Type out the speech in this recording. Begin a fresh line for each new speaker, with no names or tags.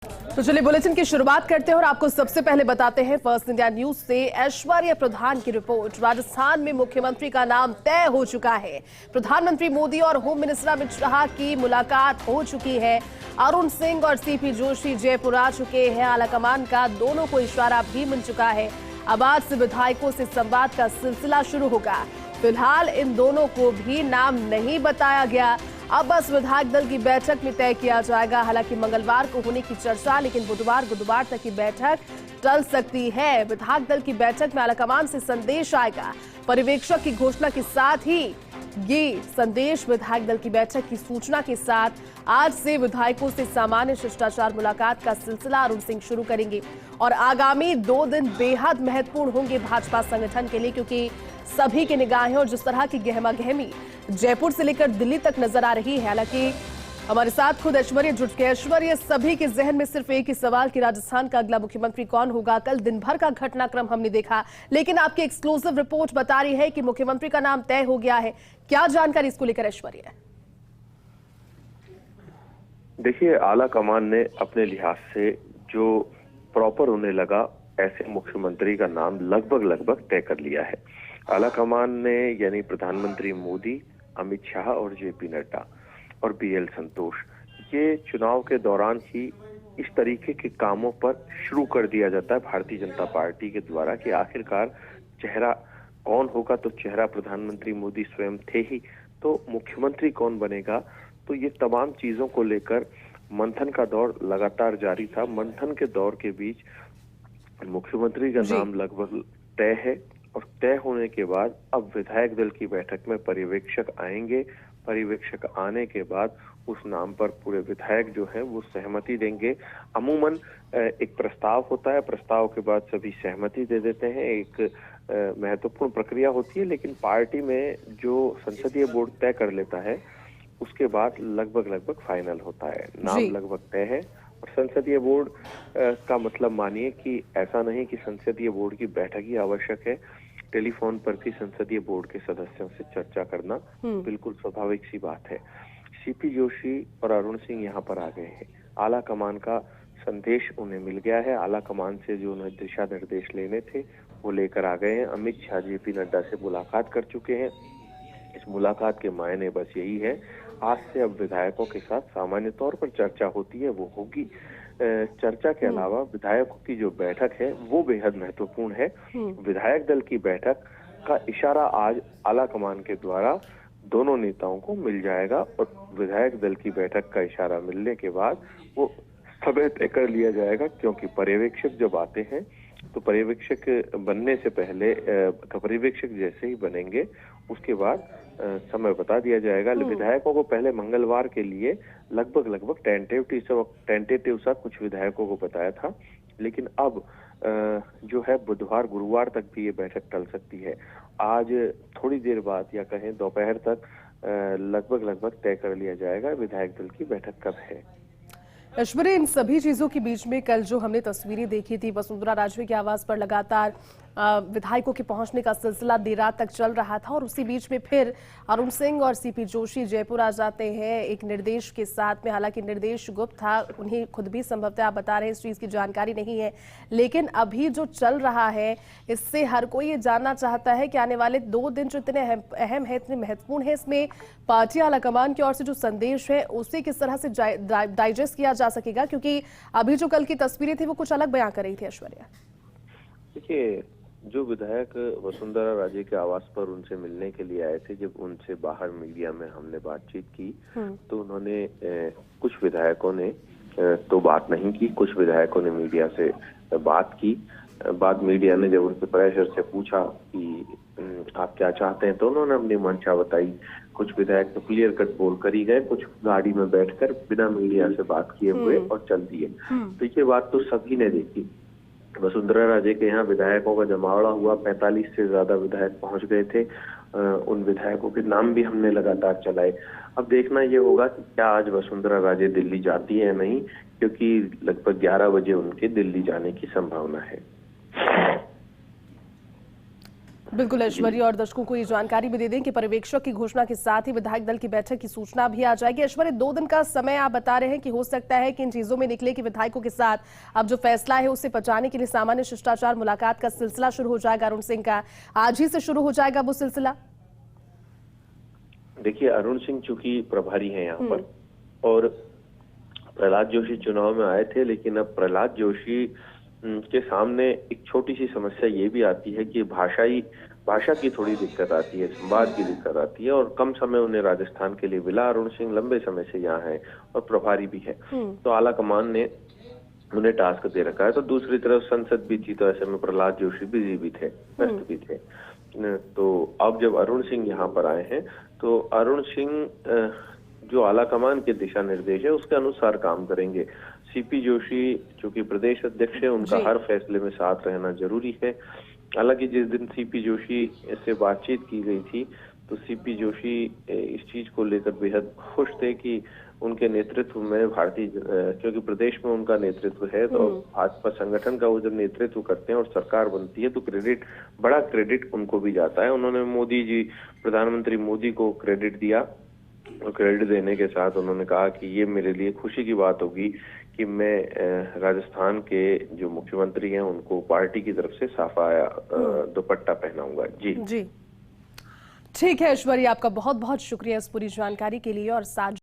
तो चलिए बुलेटिन की शुरुआत करते हैं और आपको सबसे पहले बताते हैं फर्स्ट इंडिया न्यूज से ऐश्वर्या प्रधान की रिपोर्ट। राजस्थान में मुख्यमंत्री का नाम तय हो चुका है। प्रधानमंत्री मोदी और होम मिनिस्टर अमित शाह की मुलाकात हो चुकी है। अरुण सिंह और सीपी जोशी जयपुर आ चुके हैं। आलाकमान का दोनों को इशारा भी मिल चुका है। अब आज से विधायकों से संवाद का सिलसिला शुरू होगा। फिलहाल इन दोनों को भी नाम नहीं बताया गया। अब बस विधायक दल की बैठक में तय किया जाएगा। हालांकि मंगलवार को होने की चर्चा, लेकिन बुधवार तक की बैठक टल सकती है। विधायक दल की बैठक में आलाकमान से संदेश आएगा। पर्यवेक्षक की घोषणा के साथ ही ये संदेश विधायक दल की बैठक की सूचना के साथ आज से विधायकों से सामान्य शिष्टाचार मुलाकात का सिलसिला अरुण सिंह शुरू करेंगे। और आगामी 2 दिन बेहद महत्वपूर्ण होंगे भाजपा संगठन के लिए, क्योंकि सभी की निगाहें और जिस तरह की गहमा गहमी जयपुर से लेकर दिल्ली तक नजर आ रही है। हालांकि हमारे साथ खुद ऐश्वर्या जुट गए। ऐश्वर्या, सभी के जहन में सिर्फ एक ही सवाल कि राजस्थान का अगला मुख्यमंत्री कौन होगा। कल दिन भर का घटनाक्रम हमने देखा, लेकिन आपकी एक्सक्लूसिव रिपोर्ट बता रही है कि मुख्यमंत्री का नाम तय हो गया है। क्या जानकारी इसको लेकर ऐश्वर्या?
देखिए, आला कमान ने अपने लिहाज से जो प्रॉपर होने लगा ऐसे मुख्यमंत्री का नाम लगभग तय कर लिया है। आला कमान ने यानी प्रधानमंत्री मोदी, अमित शाह और जेपी नड्डा और बीएल संतोष, ये चुनाव के दौरान ही इस तरीके के कामों पर शुरू कर दिया जाता है भारतीय जनता पार्टी के द्वारा कि आखिरकार चेहरा कौन होगा। तो चेहरा प्रधानमंत्री मोदी स्वयं थे ही, तो मुख्यमंत्री कौन बनेगा। तो ये तमाम चीजों को लेकर मंथन का दौर लगातार जारी था। मंथन के दौर के बीच मुख्यमंत्री का नाम लगभग तय है और तय होने के बाद अब विधायक दल की बैठक में पर्यवेक्षक आएंगे। पर्यवेक्षक आने के बाद उस नाम पर पूरे विधायक जो है वो सहमति देंगे। अमूमन एक प्रस्ताव होता है, प्रस्ताव के बाद सभी सहमति दे देते हैं। एक महत्वपूर्ण प्रक्रिया होती है, लेकिन पार्टी में जो संसदीय बोर्ड तय कर लेता है उसके बाद लगभग फाइनल होता है। नाम लगभग तय है। और संसदीय बोर्ड का मतलब मानिए कि ऐसा नहीं कि संसदीय बोर्ड की बैठक ही आवश्यक है। टेलीफोन पर भी संसदीय बोर्ड के सदस्यों से चर्चा करना बिल्कुल स्वाभाविक सी बात है। सीपी जोशी और अरुण सिंह यहाँ पर आ गए हैं। आला कमान का संदेश उन्हें मिल गया है। आला कमान से जो उन्हें दिशा निर्देश लेने थे वो लेकर आ गए हैं। अमित शाह जेपी नड्डा से मुलाकात कर चुके हैं। इस मुलाकात के मायने बस यही है, आज से अब विधायकों के साथ सामान्य तौर पर चर्चा होती है वो होगी। चर्चा के अलावा विधायकों की जो बैठक है वो बेहद महत्वपूर्ण है। विधायक दल की बैठक का इशारा आज आला कमान के द्वारा दोनों नेताओं को मिल जाएगा और विधायक दल की बैठक का इशारा मिलने के बाद वो समय तय कर लिया जाएगा। क्योंकि पर्यवेक्षक जब आते हैं तो पर्यवेक्षक बनने से पहले पर्यवेक्षक जैसे ही बनेंगे उसके बाद समय बता दिया जाएगा। विधायकों को पहले मंगलवार के लिए लगभग टेंटेटिव सा कुछ विधायकों को बताया था, लेकिन अब जो है बुधवार गुरुवार तक भी ये बैठक टल सकती है। आज थोड़ी देर बाद या कहें दोपहर तक लगभग तय कर लिया जाएगा विधायक दल की बैठक कब है।
ऐश्वर्या, इन सभी चीजों के बीच में कल जो हमने तस्वीरें देखी थी, वसुंधरा राजे के आवास पर लगातार विधायकों के पहुंचने का सिलसिला देर रात तक चल रहा था और उसी बीच में फिर अरुण सिंह और सीपी जोशी जयपुर आ जाते हैं एक निर्देश के साथ में। हालांकि निर्देश गुप्त था, उन्हें खुद भी संभवतः आप बता रहे हैं इस चीज की जानकारी नहीं है, लेकिन अभी जो चल रहा है इससे हर कोई ये जानना चाहता है कि आने वाले 2 दिन जो इतने अहम है, इतने महत्वपूर्ण है, इसमें पार्टी आलाकमान की ओर से जो संदेश है उसे किस तरह से डाइजेस्ट किया जा सकेगा, क्योंकि अभी जो कल की तस्वीरें थी वो कुछ अलग बयां कर रही थी। ऐश्वर्या,
देखिए, जो विधायक वसुंधरा राजे के आवास पर उनसे मिलने के लिए आए थे, जब उनसे बाहर मीडिया में हमने बातचीत की तो उन्होंने कुछ विधायकों ने तो बात नहीं की, कुछ विधायकों ने मीडिया से बात की। बाद मीडिया ने जब उनसे प्रेशर से पूछा कि आप क्या चाहते हैं तो उन्होंने अपनी मंशा बताई। कुछ विधायक तो क्लियर कट बोल कर ही गए, कुछ गाड़ी में बैठकर बिना मीडिया से बात किए हुए और चल दिए। तो ये बात तो सभी ने देखी। वसुंधरा राजे के यहाँ विधायकों का जमावड़ा हुआ, 45 से ज्यादा विधायक पहुंच गए थे। उन विधायकों के नाम भी हमने लगातार चलाए। अब देखना ये होगा कि क्या आज वसुंधरा राजे दिल्ली जाती है या नहीं, क्योंकि लगभग 11 बजे उनके दिल्ली जाने की संभावना है।
बिल्कुल ऐश्वर्या, और दर्शकों को ये जानकारी भी दे दें कि पर्यवेक्षक की घोषणा के साथ ही विधायक दल की बैठक की सूचना भी आ जाएगी। ऐश्वर्या, 2 दिन का समय आप बता रहे हैं कि हो सकता है कि इन चीजों में निकले कि विधायकों के साथ अब जो फैसला है उसे पचाने के लिए सामान्य शिष्टाचार मुलाकात का सिलसिला शुरू हो जाएगा। अरुण सिंह का आज ही से शुरू हो जाएगा वो सिलसिला।
देखिए, अरुण सिंह चूंकि प्रभारी हैं यहाँ पर, और प्रहलाद जोशी चुनाव में आए थे, लेकिन अब प्रहलाद जोशी के सामने एक छोटी सी समस्या ये भी आती है कि भाषा की थोड़ी दिक्कत आती है, संवाद की दिक्कत आती है, और कम समय उन्हें राजस्थान के लिए मिला। अरुण सिंह लंबे समय से यहाँ है और प्रभारी भी है, तो आला कमान ने उन्हें टास्क दे रखा है। तो दूसरी तरफ संसद भी थी, तो ऐसे में प्रहलाद जोशी बिजी भी थे, व्यस्त भी थे। तो अब जब अरुण सिंह यहाँ पर आए हैं, तो अरुण सिंह जो आला कमान के दिशा निर्देश है उसके अनुसार काम करेंगे। सीपी जोशी जो कि प्रदेश अध्यक्ष है, उनका हर फैसले में साथ रहना जरूरी है। हालांकि जिस दिन सीपी जोशी से बातचीत की गई थी, तो सीपी जोशी इस चीज को लेकर बेहद खुश थे कि उनके नेतृत्व में क्योंकि प्रदेश में उनका नेतृत्व है, तो भाजपा संगठन का वो जब नेतृत्व करते हैं और सरकार बनती है, तो बड़ा क्रेडिट उनको भी जाता है। उन्होंने प्रधानमंत्री मोदी को क्रेडिट दिया, और क्रेडिट देने के साथ उन्होंने कहा कि ये मेरे लिए खुशी की बात होगी कि मैं राजस्थान के जो मुख्यमंत्री हैं उनको पार्टी की तरफ से साफा दुपट्टा पहनाऊंगा। जी
ठीक है ऐश्वर्या, आपका बहुत बहुत शुक्रिया इस पूरी जानकारी के लिए और साथ